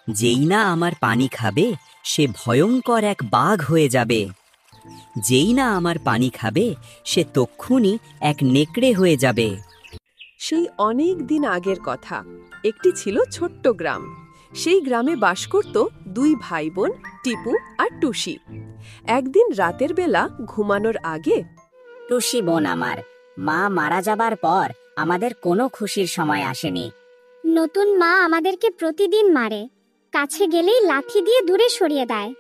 যেই না আমার পানি খাবে সে ভয়ঙ্কর এক বাঘ হয়ে যাবে। যেই না আমার পানি খাবে সে তক্ষুনি এক নেকড়ে হয়ে যাবে। সেই অনেক দিন আগের কথা। একটি ছিল ছোট্ট গ্রাম। সেই গ্রামে বাস করত দুই ভাই বোন, টিপু আর টুসি। একদিন রাতের বেলা ঘুমানোর আগে, টুসি বোন আমার, মা মারা যাবার পর আমাদের কোনো খুশির সময় আসেনি। নতুন মা আমাদেরকে প্রতিদিন মারে, কাছে গেলেই লাঠি দিয়ে দূরে সরিয়ে দেয়।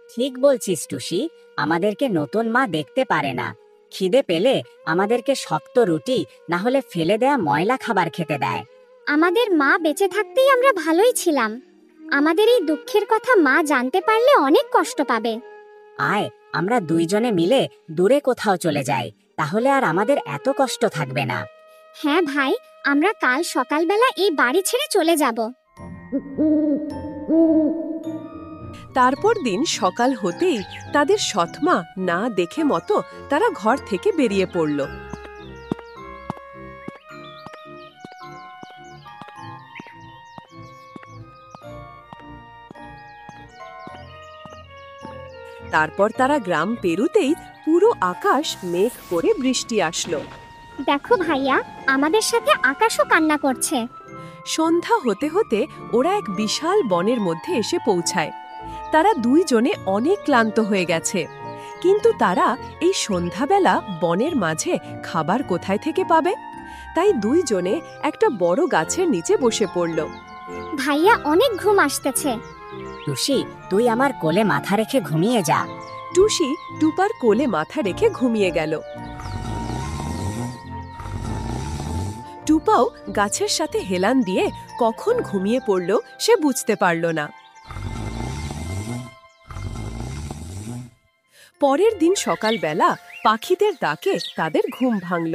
ঠিক বলছিস টুসি, আমাদেরকে নতুন মা দেখতে পারে না। খিদে পেলে আমাদেরকে শক্ত রুটি না হলে ফেলে দেয়া ময়লা খাবার খেতে দেয়। আমাদের মা বেঁচে থাকতেই আমরা ভালোই ছিলাম। আমাদের এই দুঃখের কথা মা জানতে পারলে অনেক কষ্ট পাবে। আয় আমরা দুইজনে মিলে দূরে কোথাও চলে যাই, তাহলে আর আমাদের এত কষ্ট থাকবে না। হ্যাঁ ভাই, আমরা কাল সকালবেলা এই বাড়ি ছেড়ে চলে যাব। তারপর দিন সকাল হতেই তাদের সৎমা না দেখে মতো তারা ঘর থেকে বেরিয়ে পড়ল। তারপর তারা গ্রাম পেরুতেই পুরো আকাশ মেঘ করে বৃষ্টি আসলো। দেখো ভাইয়া, আমাদের সাথে আকাশও কান্না করছে। সন্ধ্যা হতে হতে ওরা এক বিশাল বনের মধ্যে এসে পৌঁছায়। তারা দুইজনে অনেক ক্লান্ত হয়ে গেছে, কিন্তু তারা এই সন্ধ্যাবেলা বনের মাঝে খাবার কোথায় থেকে পাবে? তাই দুইজনে একটা বড় গাছের নিচে বসে পড়ল। ভাইয়া, অনেক ঘুম আসতেছে। টুসি, তুই আমার কোলে মাথা রেখে ঘুমিয়ে যা। টুসি টুপার কোলে মাথা রেখে ঘুমিয়ে গেল। টুপাও গাছের সাথে হেলান দিয়ে কখন ঘুমিয়ে পড়ল সে বুঝতে পারল না। পরের দিন সকালবেলা পাখিদের ডাকে তাদের ঘুম ভাঙল।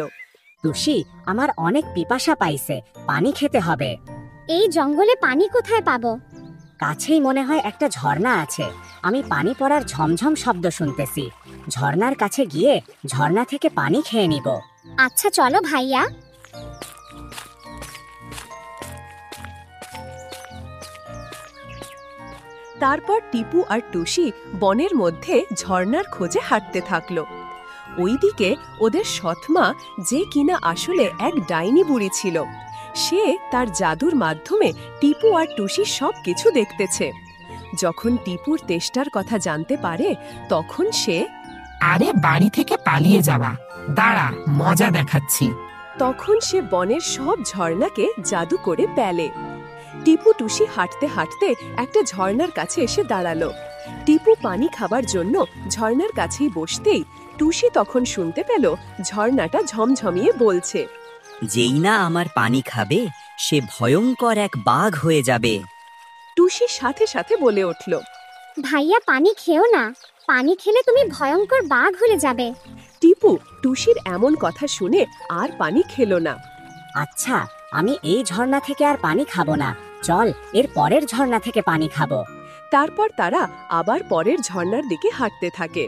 টুসি, আমার অনেক পিপাসা পাইছে, পানি খেতে হবে। এই জঙ্গলে পানি কোথায় পাবো? কাছেই মনে হয় একটা ঝর্ণা আছে। আমি পানি পড়ার ঝমঝম শব্দ শুনতেছি। ঝর্ণার কাছে গিয়ে ঝর্ণা থেকে পানি খেয়ে নিব। আচ্ছা চলো ভাইয়া। তারপর টিপু আর টুসি বনের মধ্যে ঝর্ণার খোঁজে হাঁটতে থাকলো। ওইদিকে ওদের সৎমা, যে কিনা আসলে এক ডাইনি বুড়ি ছিল, সে তার জাদুর মাধ্যমে টিপু আর টুসি সব কিছু দেখতেছে। যখন টিপুর তেষ্টার কথা জানতে পারে তখন সে, আরে বাড়ি থেকে পালিয়ে যাওয়া, দাঁড়া মজা দেখাচ্ছি। তখন সে বনের সব ঝর্ণাকে জাদু করে পেলে। টিপু টুসি হাঁটতে হাঁটতে একটা ঝর্ণার কাছে এসে দাঁড়ালো। টিপু পানি খাবার জন্য ঝর্ণার কাছেই বসতেই টুসি তখন শুনতে পেল ঝর্ণাটা ঝমঝমিয়ে বলছে, যেই না আমার পানি খাবে সে ভয়ঙ্কর এক বাঘ হয়ে যাবে। টুসি সাথে সাথে বলে উঠল, ভাইয়া, পানি খেও না। পানি খেলে তুমি ভয়ঙ্কর বাঘ হয়ে যাবে। টিপু টুসির এমন কথা শুনে আর পানি খেলো না। আচ্ছা, আমি এই ঝর্ণা থেকে আর পানি খাবো না। চল এর পরের ঝর্ণা থেকে পানি খাবো। তারপর তারা আবার পরের ঝর্ণার দিকে হাঁটতে থাকে।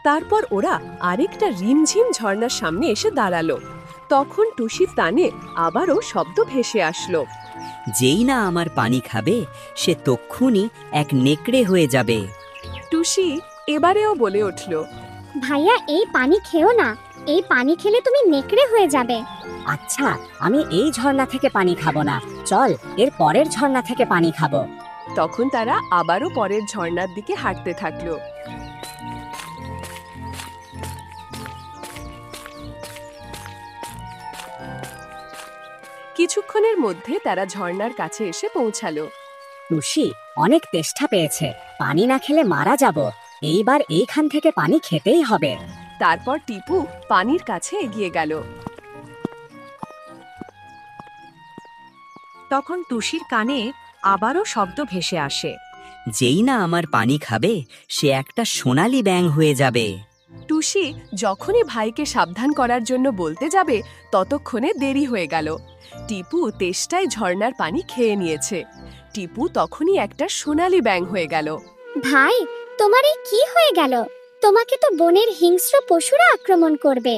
তারপর ওরা আরেকটা রিমঝিম ঝর্ণার সামনে এসে দাঁড়ালো। তখন টুসির কানে আবারও শব্দ ভেসে আসলো, যেই না আমার পানি খাবে সে তক্ষুনি এক নেকড়ে হয়ে যাবে। টুসি এবারেও বলে উঠল, ভাইয়া, এই পানি খেও না। এই পানি খেলে তুমি নেকড়ে হয়ে যাবে। আচ্ছা, আমি এই ঝর্ণা থেকে পানি খাবো না। চল এর পরের ঝর্ণা থেকে পানি খাবো। তখন তারা আবারও পরের ঝর্ণার দিকে হাঁটতে থাকলো। কিছুক্ষণের মধ্যে তারা ঝর্ণার কাছে এসে পৌঁছালো। টুসি, অনেক তেষ্টা পেয়েছে, পানি না খেলে মারা যাব। এইবার এইখান থেকে পানি খেতেই হবে। তারপর টিপু পানির কাছে এগিয়ে গেল। তখন টুসির কানে আবারও শব্দ ভেসে আসে, যেই না আমার পানি খাবে সে একটা সোনালী ব্যাঙ হয়ে যাবে। টুসি যখনই ভাইকে সাবধান করার জন্য বলতে যাবে ততক্ষণে দেরি হয়ে গেল। টিপু তেষ্টায় ঝর্ণার পানি খেয়ে নিয়েছে। টিপু তখনই একটা সোনালী ব্যাঙ হয়ে গেল। ভাই, তোমার এই কি হয়ে গেল? তোমাকে তো বনের হিংস্র পশুরা আক্রমণ করবে।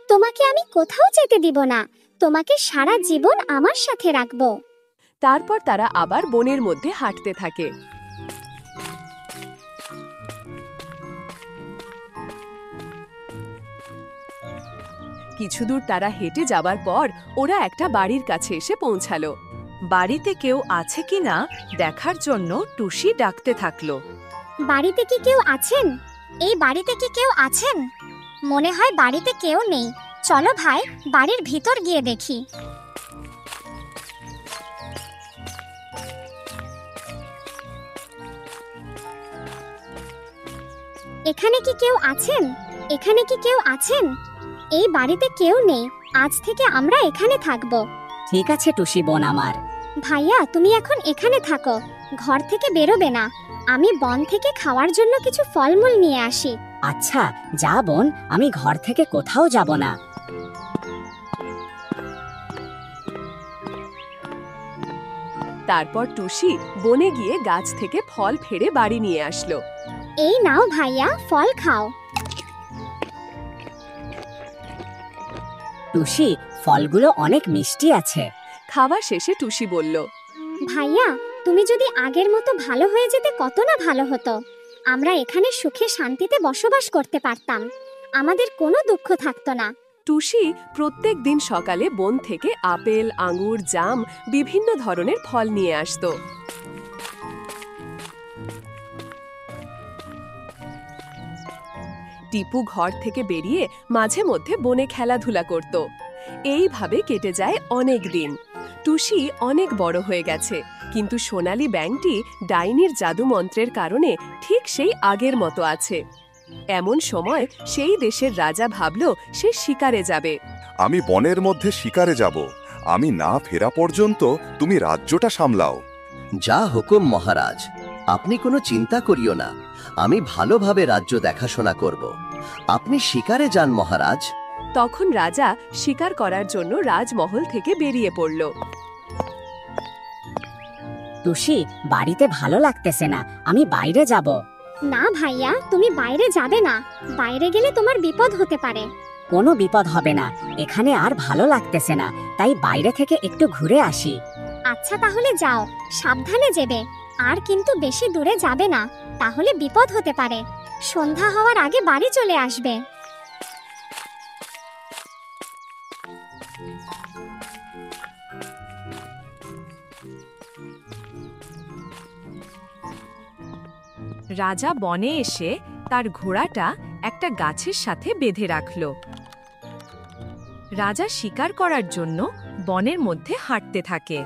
তোমাকে আমি কোথাও যেতে দিব না। তোমাকে সারা জীবন আমার সাথে রাখবো। তারপর তারা আবার বনের মধ্যে হাঁটতে থাকে। কিছু দূর তারা হেঁটে যাবার পর ওরা একটা বাড়ির কাছে এসে পৌঁছালো। বাড়িতে কেউ আছে কিনা দেখার জন্য টুসি ডাকতে থাকলো। বাড়িতে কি কেউ আছেন? এই বাড়িতে কি কেউ আছেন? মনে হয় বাড়িতে কেউ নেই। চলো ভাই, বাড়ির ভিতর গিয়ে দেখি। এখানে কি কেউ আছেন? এখানে কি কেউ আছেন? এই বাড়িতে কেউ নেই। আজ থেকে আমরা এখানে থাকবো। ঠিক আছে টুসি বোন আমার। ভাইয়া, তুমি এখন এখানে থাকো, ঘর থেকে বেরোবে না। আমি বন থেকে খাওয়ার জন্য কিছু ফলমূল নিয়ে আসি। আচ্ছা যা বোন, আমি ঘর থেকে কোথাও যাব না। তারপর টুসি বনে গিয়ে গাছ থেকে ফল ফেড়ে বাড়ি নিয়ে আসলো। এই নাও ভাইয়া, ফল খাও। টুসি, ফলগুলো অনেক মিষ্টি আছে। খাওয়া শেষে টুসি বলল, ভাইয়া, তুমি যদি আগের মতো ভালো হয়ে যেতে কত না ভালো হতো। আমরা এখানে সুখে শান্তিতে বসবাস করতে পারতাম। আমাদের কোনো দুঃখ থাকতো না। টুসি প্রত্যেক দিন সকালে বন থেকে আপেল, আঙ্গুর, জাম, বিভিন্ন ধরনের ফল নিয়ে আসতো। টিপু ঘর থেকে বেরিয়ে মাঝে মধ্যে বনে খেলাধুলা করত। এইভাবে কেটে যায় অনেক দিন। টুসি অনেক বড় হয়ে গেছে, কিন্তু সোনালী ব্যাঙটি ডাইনির জাদুমন্ত্রের কারণে ঠিক সেই আগের মতো আছে। এমন সময় সেই দেশের রাজা ভাবল সে শিকারে যাবে। আমি বনের মধ্যে শিকারে যাব। আমি না ফেরা পর্যন্ত তুমি রাজ্যটা সামলাও। যা হুকুম মহারাজ, আপনি কোনো চিন্তা করিও না। আমি ভালোভাবে রাজ্য দেখাশোনা করব। আপনি শিকারে যান মহারাজ। তখন রাজা শিকার করার জন্য রাজমহল থেকে বেরিয়ে পড়ল। টুসি, বাড়িতে ভালো লাগতেছে না, আমি বাইরে যাব। না ভাইয়া, তুমি বাইরে যাবে না। বাইরে গেলে তোমার বিপদ হতে পারে। কোনো বিপদ হবে না, এখানে আর ভালো লাগতেছে না, তাই বাইরে থেকে একটু ঘুরে আসি। আচ্ছা তাহলে যাও, সাবধানে যেবে। আর কিন্তু বেশি দূরে যাবে না, তাহলে বিপদ হতে পারে। সন্ধ্যা হওয়ার আগে বাড়ি চলে আসবে। রাজা বনে এসে তার ঘোড়াটা একটা গাছের সাথে বেঁধে রাখল। রাজা শিকার করার জন্য বনের মধ্যে হাঁটতে থাকে।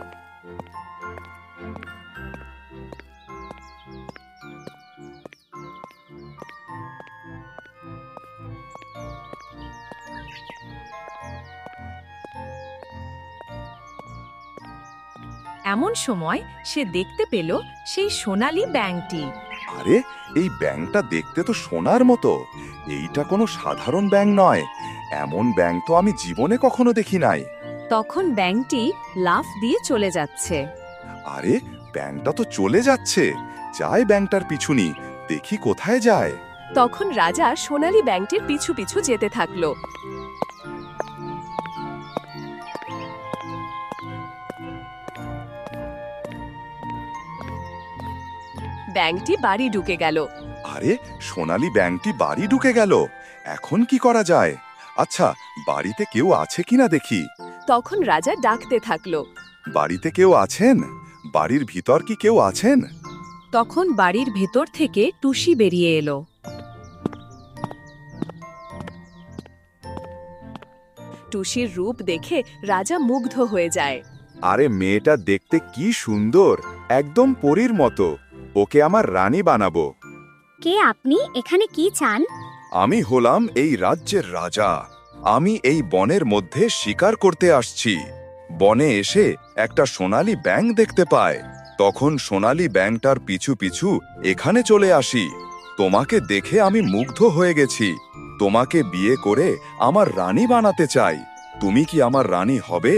এমন সময় সে দেখতে পেল সেই সোনালী ব্যাঙটি। আরে, এই ব্যাঙটা দেখতে তো সোনার মতো। এইটা কোনো সাধারণ ব্যাঙ নয়। এমন ব্যাঙ তো আমি জীবনে কখনো দেখি নাই। তখন ব্যাঙটি লাফ দিয়ে চলে যাচ্ছে। আরে, ব্যাঙটা তো চলে যাচ্ছে। যাই ব্যাঙটার পিছুনি, দেখি কোথায় যায়। তখন রাজা সোনালী ব্যাঙটির পিছু পিছু যেতে থাকলো। ব্যাঙটি বাড়ি ঢুকে গেল। আরে, সোনালী ব্যাঙটি বাড়ি ঢুকে গেল। এখন কি করা যায়? আচ্ছা, বাড়িতে কেউ আছে কিনা দেখি। তখন রাজা ডাকতে থাকলো, বাড়িতে কেউ আছেন? বাড়ির ভিতর কি কেউ আছেন? তখন বাড়ির ভেতর থেকে টুসি বেরিয়ে এলো। টুসির রূপ দেখে রাজা মুগ্ধ হয়ে যায়। আরে, মেয়েটা দেখতে কি সুন্দর, একদম পরীর মতো। ওকে আমার রানী বানাবো। কে আপনি? এখানে কি চান? আমি হলাম এই রাজ্যের রাজা। আমি এই বনের মধ্যে শিকার করতে আসছি। বনে এসে একটা সোনালী ব্যাঙ দেখতে পায়। তখন সোনালী ব্যাঙটার পিছু পিছু এখানে চলে আসি। তোমাকে দেখে আমি মুগ্ধ হয়ে গেছি। তোমাকে বিয়ে করে আমার রানী বানাতে চাই। তুমি কি আমার রানী হবে?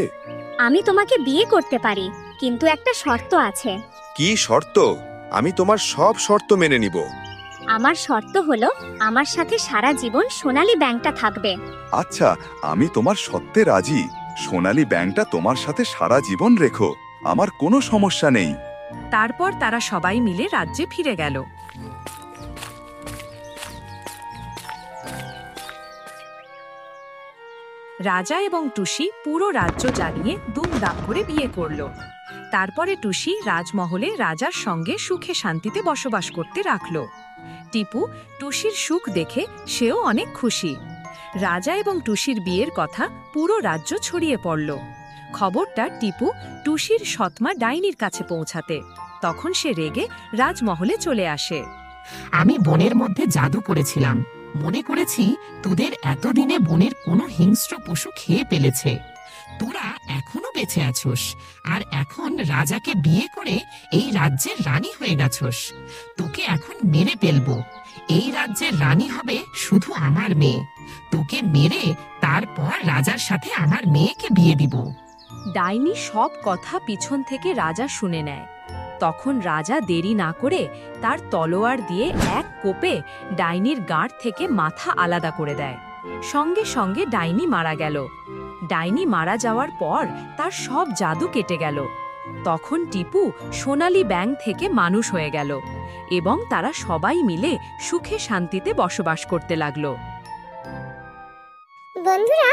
আমি তোমাকে বিয়ে করতে পারি, কিন্তু একটা শর্ত আছে। কি শর্ত? আমি তোমার সব শর্ত মেনে নিব। আমার শর্ত হলো আমার সাথে সারা জীবন সোনালী ব্যাংকটা থাকবে। আচ্ছা, আমি তোমার সত্যে রাজি। সোনালী ব্যাংকটা তোমার সাথে সারা জীবন রেখো, আমার কোনো সমস্যা নেই। তারপর তারা সবাই মিলে রাজ্যে ফিরে গেল। রাজা এবং টুসি পুরো রাজ্য জ্বালিয়ে দুমদাম করে বিয়ে করল। তারপরে টুসি রাজমহলে রাজার সঙ্গে সুখে শান্তিতে বসবাস করতে রাখল। টিপু টুসির সুখ দেখে সেও অনেক খুশি। রাজা এবং টুসির বিয়ের কথা পুরো রাজ্য ছড়িয়ে পড়ল। খবরটা টিপু টুসির সৎমা ডাইনির কাছে পৌঁছাতে, তখন সে রেগে রাজমহলে চলে আসে। আমি বনের মধ্যে জাদু করেছিলাম, মনে করেছি তোদের এতদিনে বনের কোনো হিংস্র পশু খেয়ে ফেলেছে। তোরা এখনো বেঁচে আছোস, আর এখন রাজাকে বিয়ে করে এই রাজ্যের রানী হয়ে গেছোস। তোকে এখন মেরে ফেলবো। এই রাজ্যের রানী হবে শুধু আমার মেয়ে। তোকে মেরে তারপর রাজার সাথে আমার মেয়েকে বিয়ে দিব। ডাইনি সব কথা পিছন থেকে রাজা শুনে নেয়। তখন রাজা দেরি না করে তার তলোয়ার দিয়ে এক কোপে ডাইনির গাঁট থেকে মাথা আলাদা করে দেয়। সঙ্গে সঙ্গে ডাইনি মারা গেল। ডাইনি মারা যাওয়ার পর তার সব জাদু কেটে গেল। তখন টিপু সোনালী ব্যাংক থেকে মানুষ হয়ে গেল এবং তারা সবাই মিলে সুখে শান্তিতে বসবাস করতে লাগলো। বন্ধুরা,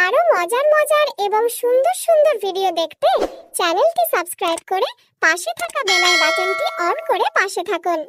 আরো মজার মজার এবং সুন্দর সুন্দর ভিডিও দেখতে চ্যানেলটি সাবস্ক্রাইব করে পাশে থাকা বেল বাটনটি অন করে পাশে থাকুন।